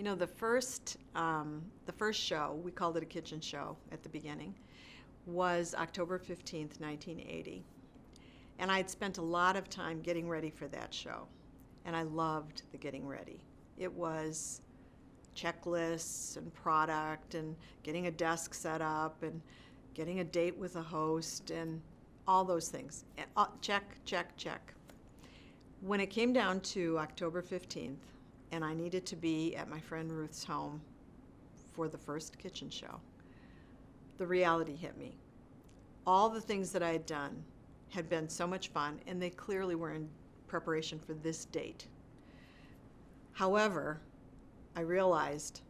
You know, the first show, we called it a kitchen show at the beginning, was October 15th, 1980. And I'd spent a lot of time getting ready for that show. And I loved the getting ready. It was checklists and product and getting a desk set up and getting a date with a host and all those things. And, check, check, check. When it came down to October 15th, and I needed to be at my friend Ruth's home for the first kitchen show, the reality hit me. All the things that I had done had been so much fun, and they clearly were in preparation for this date. However, I realized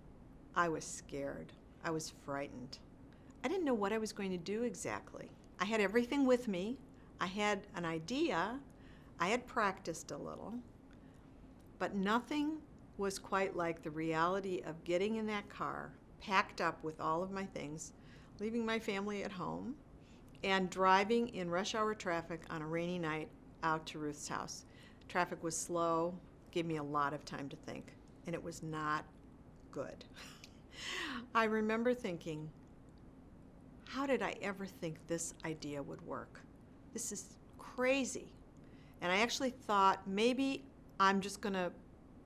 I was scared. I was frightened. I didn't know what I was going to do exactly. I had everything with me. I had an idea. I had practiced a little. But nothing was quite like the reality of getting in that car, packed up with all of my things, leaving my family at home, and driving in rush hour traffic on a rainy night out to Ruth's house. Traffic was slow, gave me a lot of time to think, and it was not good. I remember thinking, how did I ever think this idea would work? This is crazy. And I actually thought maybe I'm just going to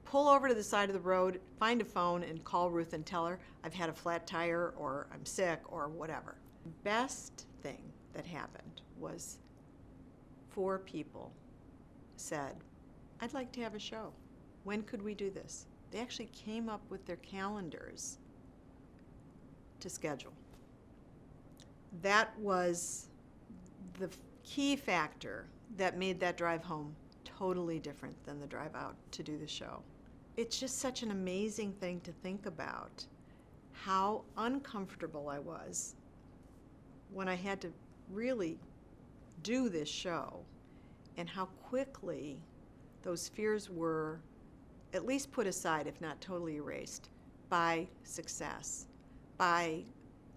pull over to the side of the road, find a phone, and call Ruth and tell her I've had a flat tire or I'm sick or whatever. The best thing that happened was 4 people said, I'd like to have a show. When could we do this? They actually came up with their calendars to schedule. That was the key factor that made that drive home totally different than the drive out to do the show. It's just such an amazing thing to think about, how uncomfortable I was when I had to really do this show, and how quickly those fears were at least put aside, if not totally erased, by success, by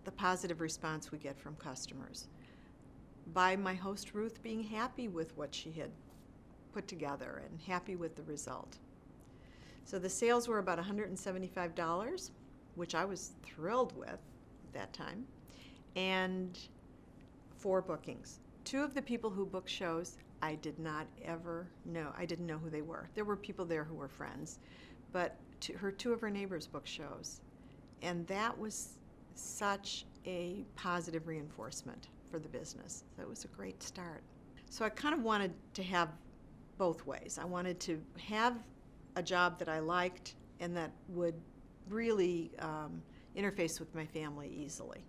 the positive response we get from customers, by my host Ruth being happy with what she had put together and happy with the result. So the sales were about $175, which I was thrilled with at that time, and 4 bookings. 2 of the people who booked shows I did not ever know. I didn't know who they were. There were people there who were friends, but 2 of her neighbors booked shows, and that was such a positive reinforcement for the business. So it was a great start. So I kind of wanted to have both ways. I wanted to have a job that I liked and that would really interface with my family easily.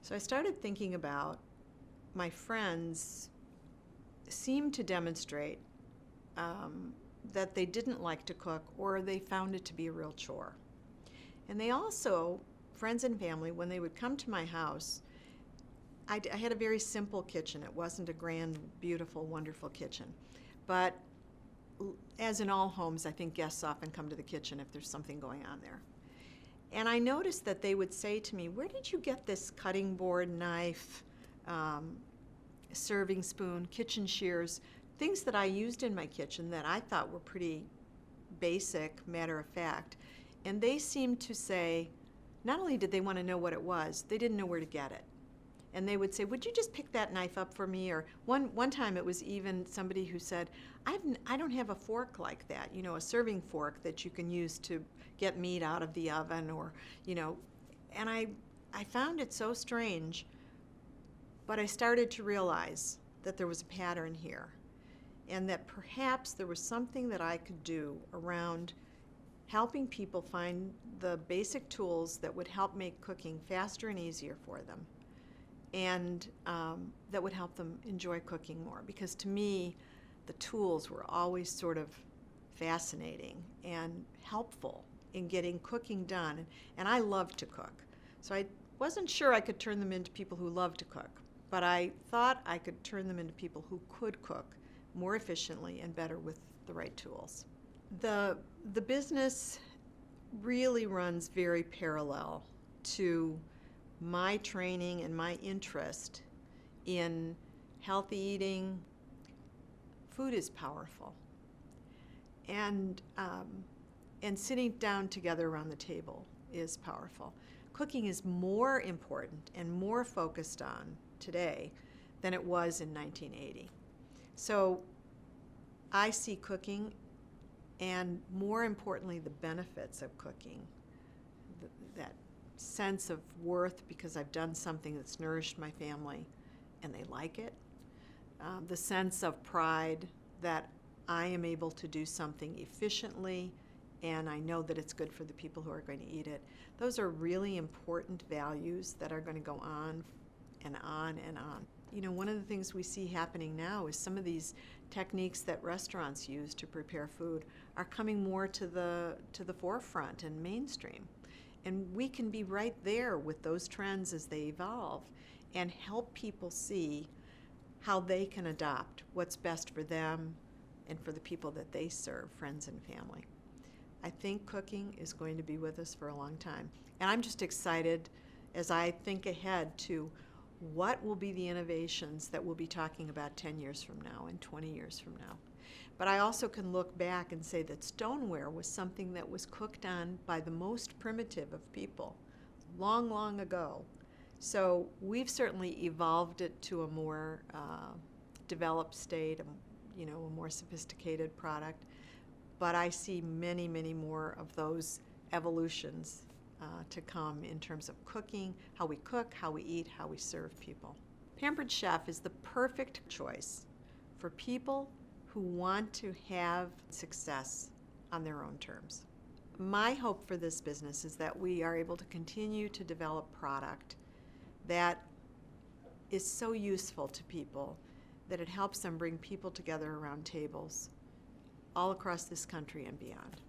So I started thinking about my friends seemed to demonstrate that they didn't like to cook, or they found it to be a real chore. And they also, friends and family, when they would come to my house, I had a very simple kitchen. It wasn't a grand, beautiful, wonderful kitchen. But as in all homes, I think guests often come to the kitchen if there's something going on there. And I noticed that they would say to me, where did you get this cutting board, knife, serving spoon, kitchen shears, things that I used in my kitchen that I thought were pretty basic, matter of fact. And they seemed to say, not only did they want to know what it was, they didn't know where to get it. And they would say, would you just pick that knife up for me? Or one time it was even somebody who said, I don't have a fork like that, you know, a serving fork that you can use to get meat out of the oven, or, you know. And I found it so strange, but I started to realize that there was a pattern here, and that perhaps there was something that I could do around helping people find the basic tools that would help make cooking faster and easier for them, and that would help them enjoy cooking more. Because to me, the tools were always sort of fascinating and helpful in getting cooking done. And I love to cook. So I wasn't sure I could turn them into people who love to cook, but I thought I could turn them into people who could cook more efficiently and better with the right tools. The business really runs very parallel to my training and my interest in healthy eating. Food is powerful. And And sitting down together around the table is powerful. Cooking is more important and more focused on today than it was in 1980. So I see cooking, and more importantly, the benefits of cooking, that sense of worth because I've done something that's nourished my family and they like it, the sense of pride that I am able to do something efficiently and I know that it's good for the people who are going to eat it. Those are really important values that are going to go on and on and on. You know, one of the things we see happening now is some of these techniques that restaurants use to prepare food are coming more to the forefront and mainstream. And we can be right there with those trends as they evolve and help people see how they can adopt what's best for them and for the people that they serve, friends and family. I think cooking is going to be with us for a long time. And I'm just excited as I think ahead to what will be the innovations that we'll be talking about 10 years from now and 20 years from now. But I also can look back and say that stoneware was something that was cooked on by the most primitive of people long, long ago. So we've certainly evolved it to a more developed state, a more sophisticated product. But I see many, many more of those evolutions to come in terms of cooking, how we cook, how we eat, how we serve people. Pampered Chef is the perfect choice for people who want to have success on their own terms. My hope for this business is that we are able to continue to develop product that is so useful to people that it helps them bring people together around tables all across this country and beyond.